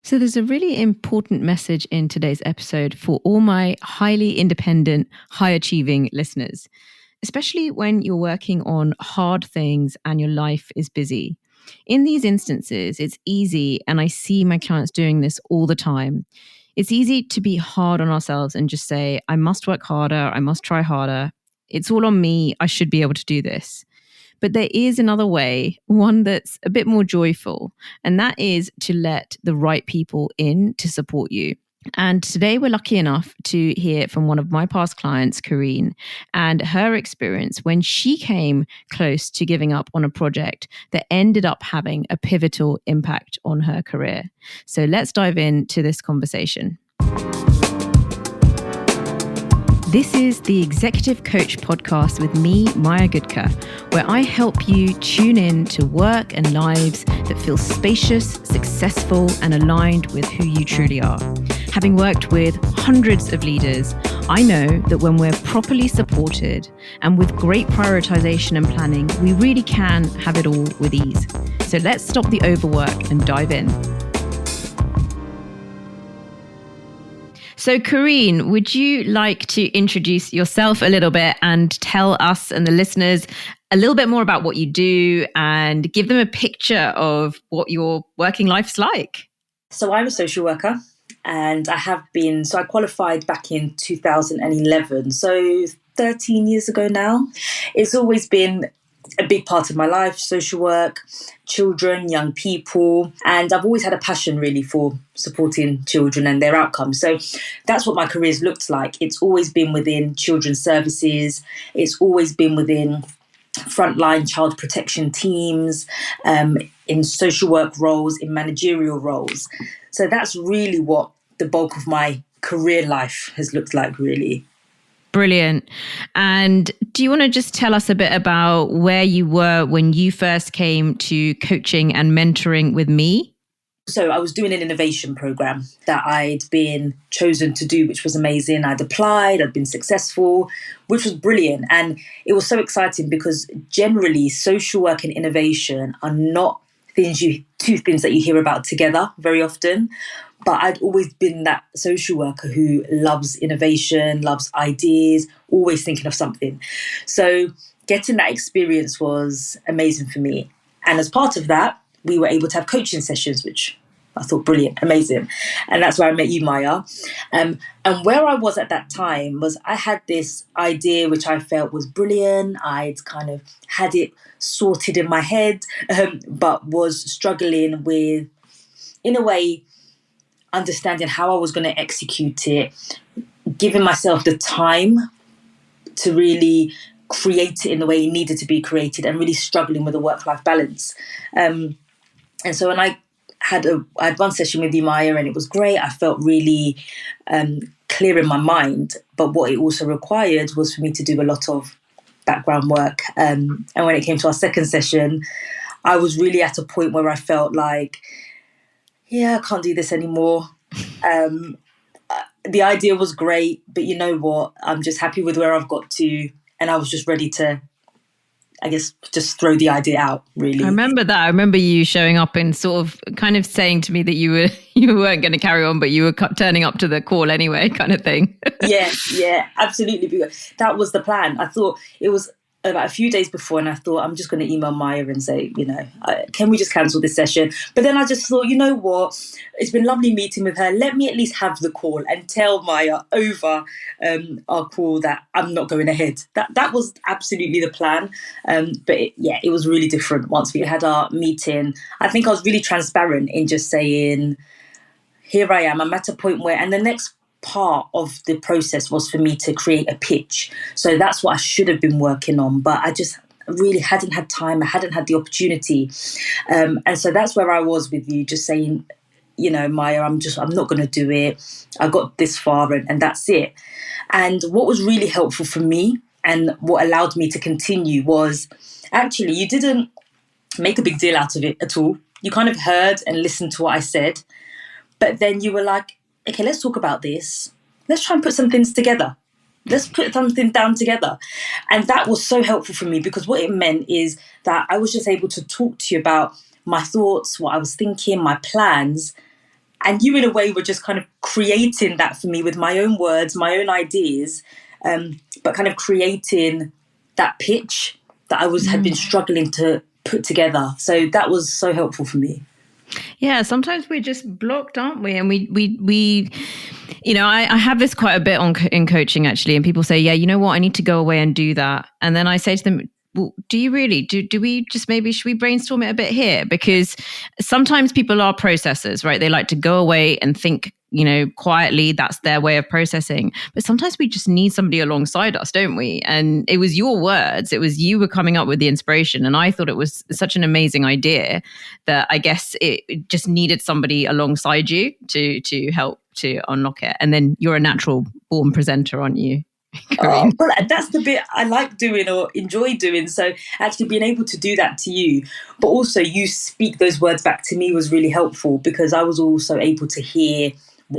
So there's a really important message in today's episode for all my highly independent, high achieving listeners, especially when you're working on hard things and your life is busy. In these instances, it's easy, and I see my clients doing this all the time. It's easy to be hard on ourselves and just say, I must work harder, I must try harder. It's all on me, I should be able to do this. But there is another way, one that's a bit more joyful, and that is to let the right people in to support you. And today we're lucky enough to hear from one of my past clients, Kyrene, and her experience when she came close to giving up on a project that ended up having a pivotal impact on her career. So let's dive into this conversation. This is the Executive Coach podcast with me, Maya Goodker, where I help you tune in to work and lives that feel spacious, successful, and aligned with who you truly are. Having worked with hundreds of leaders, I know that when we're properly supported and with great prioritization and planning, we really can have it all with ease. So let's stop the overwork and dive in. So, Kyrene, would you like to introduce yourself a little bit and tell us and the listeners a little bit more about what you do and give them a picture of what your working life's like? So I'm a social worker and I qualified back in 2011, so 13 years ago now. It's always been a big part of my life, social work, children, young people, and I've always had a passion really for supporting children and their outcomes. So that's what my career's looked like. It's always been within children's services. It's always been within frontline child protection teams, in social work roles, in managerial roles. So that's really what the bulk of my career life has looked like, really. Brilliant. And do you want to just tell us a bit about where you were when you first came to coaching and mentoring with me? So I was doing an innovation program that I'd been chosen to do, which was amazing. I'd applied, I'd been successful, which was brilliant. And it was so exciting because generally social work and innovation are not two things that you hear about together very often. But I'd always been that social worker who loves innovation, loves ideas, always thinking of something. So getting that experience was amazing for me. And as part of that, we were able to have coaching sessions, which I thought brilliant, amazing. And that's where I met you, Maya. And where I was at that time was I had this idea which I felt was brilliant. I'd kind of had it sorted in my head, but was struggling with, in a way, understanding how I was going to execute it, giving myself the time to really create it in the way it needed to be created, and really struggling with a work-life balance. And so when I had one session with you, Maya, and it was great. I felt really clear in my mind, but what it also required was for me to do a lot of background work. And when it came to our second session, I was really at a point where I felt like, I can't do this anymore. The idea was great, but you know what? I'm just happy with where I've got to. And I was just ready to, I guess, just throw the idea out, really. I remember that. I remember you showing up and sort of kind of saying to me that you weren't going to carry on, but you were turning up to the call anyway, kind of thing. Yeah, absolutely. That was the plan. I thought it was about a few days before, and I thought I'm just going to email Maya and say, can we just cancel this session? But then I just thought, you know what? It's been lovely meeting with her. Let me at least have the call and tell Maya over our call that I'm not going ahead. That was absolutely the plan. But it was really different once we had our meeting. I think I was really transparent in just saying, here I am. I'm at a point where, and the next part of the process was for me to create a pitch. So that's what I should have been working on, but I just really hadn't had time. I hadn't had the opportunity. And so that's where I was with you, just saying, Maya, I'm not going to do it. I got this far and that's it. And what was really helpful for me and what allowed me to continue was actually you didn't make a big deal out of it at all. You kind of heard and listened to what I said, but then you were like, okay, let's talk about this. Let's try and put some things together. Let's put something down together. And that was so helpful for me because what it meant is that I was just able to talk to you about my thoughts, what I was thinking, my plans, And you, in a way, were just kind of creating that for me with my own words, my own ideas, but kind of creating that pitch that I had been struggling to put together. So that was so helpful for me. Yeah, sometimes we're just blocked, aren't we? And we I have this quite a bit in coaching, actually, and people say, yeah, you know what, I need to go away and do that. And then I say to them, well, do you really? Do we just should we brainstorm it a bit here? Because sometimes people are processors, right? They like to go away and think, quietly. That's their way of processing. But sometimes we just need somebody alongside us, don't we? And it was your words. It was you were coming up with the inspiration. And I thought it was such an amazing idea that I guess it just needed somebody alongside you to help to unlock it. And then you're a natural born presenter, aren't you? Oh, well, that's the bit I like doing or enjoy doing. So actually being able to do that to you, but also you speak those words back to me was really helpful, because I was also able to hear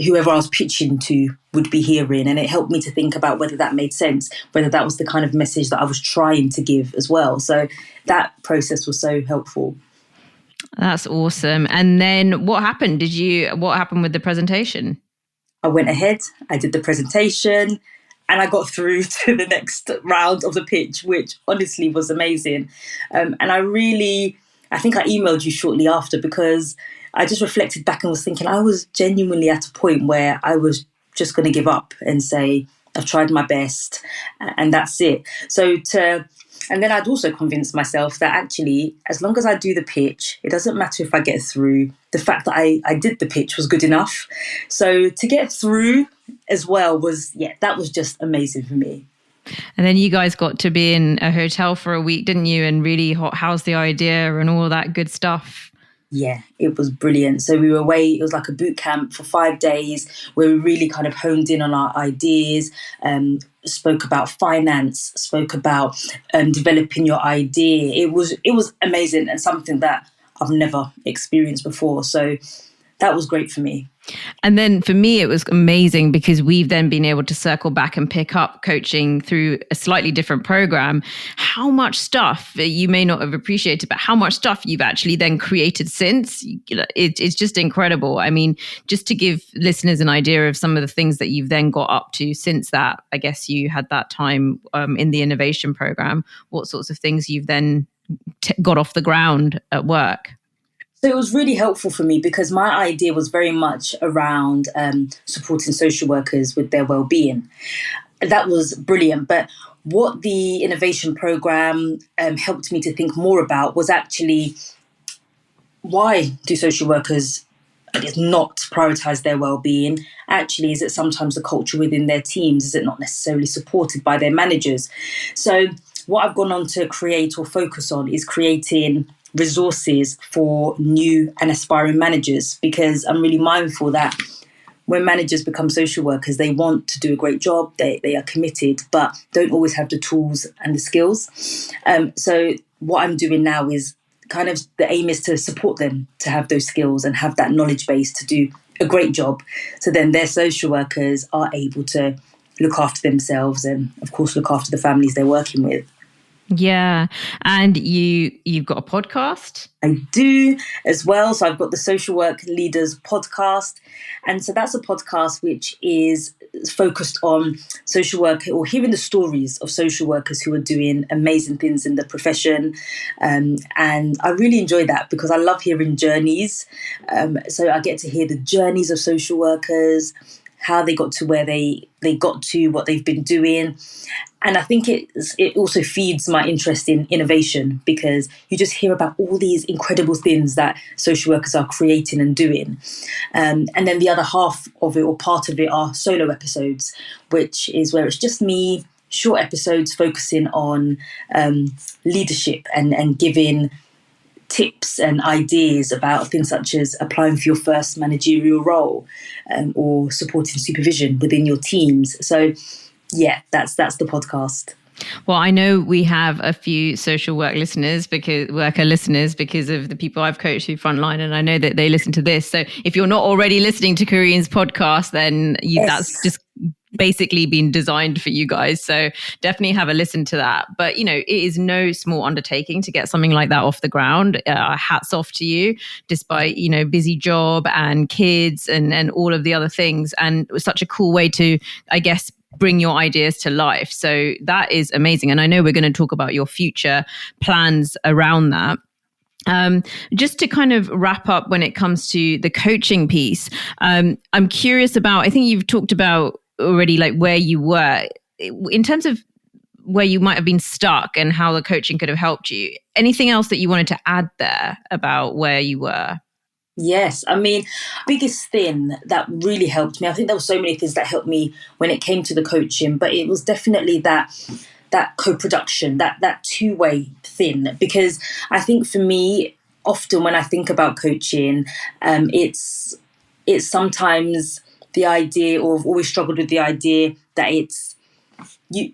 whoever I was pitching to would be hearing, and it helped me to think about whether that made sense, whether that was the kind of message that I was trying to give as well. So that process was so helpful. That's awesome. And then what happened? What happened with the presentation? I went ahead, I did the presentation, and I got through to the next round of the pitch, which honestly was amazing. And I think I emailed you shortly after, because I just reflected back and was thinking I was genuinely at a point where I was just going to give up and say, I've tried my best and that's it. And then I'd also convinced myself that actually, as long as I do the pitch, it doesn't matter if I get through. The fact that I did the pitch was good enough. So to get through as well that was just amazing for me. And then you guys got to be in a hotel for a week, didn't you? And really house the idea and all that good stuff. Yeah, it was brilliant. So we were away, it was like a boot camp for 5 days where we really kind of honed in on our ideas, spoke about finance, spoke about developing your idea. It was amazing and something that I've never experienced before. So that was great for me. And then for me, it was amazing because we've then been able to circle back and pick up coaching through a slightly different program. How much stuff you may not have appreciated, but how much stuff you've actually then created since. It's just incredible. I mean, just to give listeners an idea of some of the things that you've then got up to since that, I guess you had that time in the innovation program. What sorts of things you've then got off the ground at work? So it was really helpful for me because my idea was very much around supporting social workers with their well-being. That was brilliant. But what the innovation program helped me to think more about was actually, why do social workers, I guess, not prioritise their well-being? Actually, is it sometimes the culture within their teams? Is it not necessarily supported by their managers? So what I've gone on to create or focus on is creating resources for new and aspiring managers, because I'm really mindful that when managers become social workers, they want to do a great job, they are committed, but don't always have the tools and the skills. So what I'm doing now is kind of, the aim is to support them to have those skills and have that knowledge base to do a great job. So then their social workers are able to look after themselves and, of course, look after the families they're working with. Yeah. And you've got a podcast? I do as well. So I've got the Social Work Leaders podcast. And so that's a podcast which is focused on social work, or hearing the stories of social workers who are doing amazing things in the profession. And I really enjoy that because I love hearing journeys. So I get to hear the journeys of social workers, how they got to where they got to, what they've been doing. And I think it also feeds my interest in innovation, because you just hear about all these incredible things that social workers are creating and doing. And then the other half of it, or part of it, are solo episodes, which is where it's just me, short episodes focusing on leadership and giving tips and ideas about things such as applying for your first managerial role, or supporting supervision within your teams. So yeah, that's the podcast. Well, I know we have a few social worker listeners because of the people I've coached through Frontline, and I know that they listen to this. So if you're not already listening to Kyrene's podcast, then Yes. that's just basically been designed for you guys. So definitely have a listen to that. But, it is no small undertaking to get something like that off the ground. Hats off to you, despite, busy job and kids and all of the other things. And it was such a cool way to, I guess, bring your ideas to life. So that is amazing. And I know we're going to talk about your future plans around that. Just to kind of wrap up when it comes to the coaching piece, I'm curious about, I think you've talked about already like where you were in terms of where you might have been stuck and how the coaching could have helped you. Anything else that you wanted to add there about where you were? Yes, I mean, biggest thing that really helped me, I think there were so many things that helped me when it came to the coaching, but it was definitely that co-production, that two-way thing. Because I think for me, often when I think about coaching, it's sometimes the idea, or I've always struggled with the idea that it's you.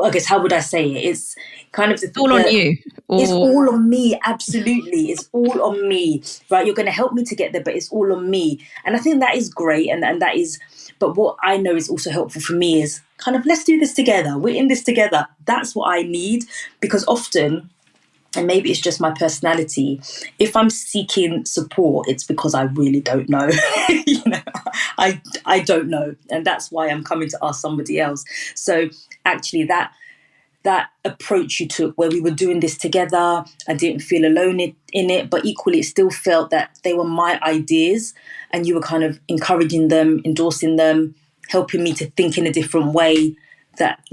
I guess, how would I say it? It's kind of all on you. It's all on me. Absolutely, it's all on me. Right, you're going to help me to get there, but it's all on me. And I think that is great, and that is. But what I know is also helpful for me is kind of, let's do this together. We're in this together. That's what I need, because often, and maybe it's just my personality, if I'm seeking support, it's because I really don't know. I don't know. And that's why I'm coming to ask somebody else. So actually that approach you took, where we were doing this together, I didn't feel alone in it, but equally it still felt that they were my ideas, and you were kind of encouraging them, endorsing them, helping me to think in a different way. That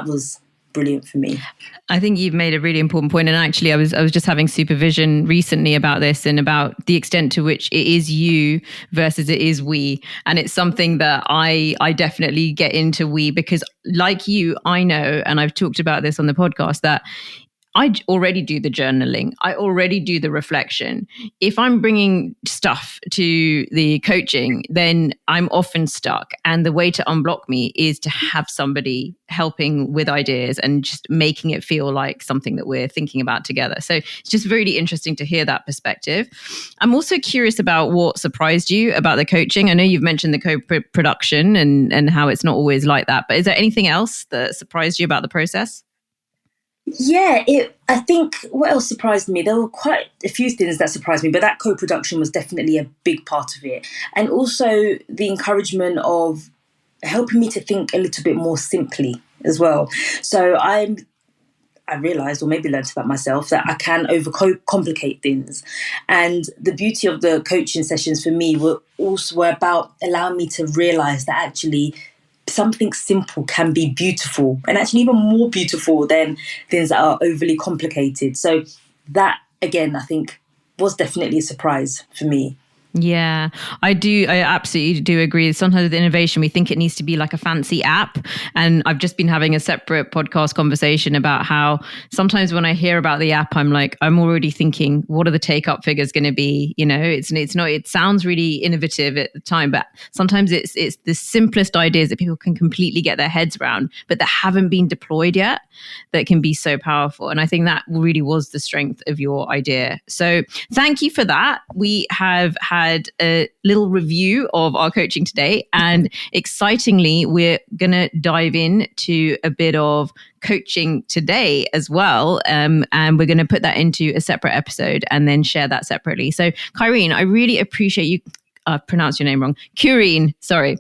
was brilliant for me. I think you've made a really important point. And actually, I was just having supervision recently about this, and about the extent to which it is you versus it is we. And it's something that I definitely get into we, because like you, I know, and I've talked about this on the podcast, that I already do the journaling. I already do the reflection. If I'm bringing stuff to the coaching, then I'm often stuck. And the way to unblock me is to have somebody helping with ideas and just making it feel like something that we're thinking about together. So it's just really interesting to hear that perspective. I'm also curious about what surprised you about the coaching. I know you've mentioned the co-production and how it's not always like that, but is there anything else that surprised you about the process? Yeah, I think what else surprised me, there were quite a few things that surprised me, but that co-production was definitely a big part of it. And also the encouragement of helping me to think a little bit more simply as well. So I realised, or maybe learned about myself, that I can overcomplicate things. And the beauty of the coaching sessions for me were about allowing me to realise that actually something simple can be beautiful, and actually even more beautiful than things that are overly complicated. So that, again, I think was definitely a surprise for me. Yeah, I absolutely do agree. Sometimes with innovation, we think it needs to be like a fancy app. And I've just been having a separate podcast conversation about how sometimes when I hear about the app, I'm already thinking, what are the take-up figures going to be? It's not, it sounds really innovative at the time, but sometimes it's the simplest ideas that people can completely get their heads around, but that haven't been deployed yet, that can be so powerful. And I think that really was the strength of your idea. So thank you for that. We have had a little review of our coaching today, and excitingly, we're going to dive into a bit of coaching today as well, and we're going to put that into a separate episode and then share that separately. So Kyrene, I really appreciate you, pronounced your name wrong, Kyrene, sorry.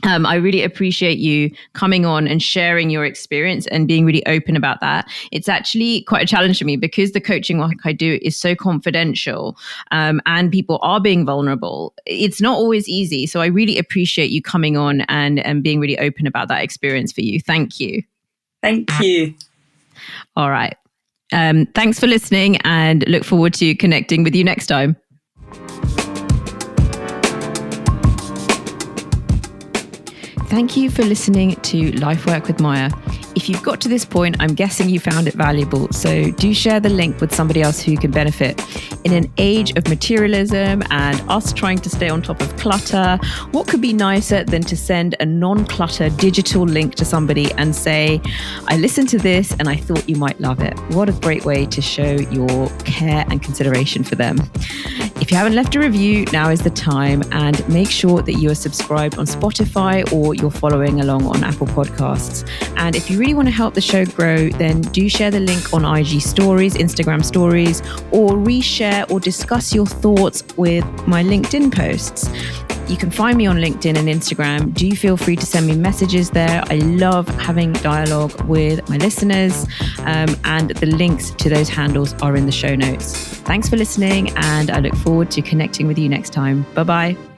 I really appreciate you coming on and sharing your experience and being really open about that. It's actually quite a challenge for me because the coaching work I do is so confidential, and people are being vulnerable. It's not always easy. So I really appreciate you coming on and being really open about that experience for you. Thank you. Thank you. All right. Thanks for listening, and look forward to connecting with you next time. Thank you for listening to Life Work with Maya. If you've got to this point, I'm guessing you found it valuable. So do share the link with somebody else who can benefit. In an age of materialism and us trying to stay on top of clutter, what could be nicer than to send a non-clutter digital link to somebody and say, I listened to this and I thought you might love it. What a great way to show your care and consideration for them. If you haven't left a review, now is the time, and make sure that you are subscribed on Spotify or you're following along on Apple Podcasts. And if you really want to help the show grow, then do share the link on IG stories, Instagram stories, or reshare or discuss your thoughts with my LinkedIn posts. You can find me on LinkedIn and Instagram. Do feel free to send me messages there. I love having dialogue with my listeners, and the links to those handles are in the show notes. Thanks for listening, and I look forward to connecting with you next time. Bye-bye.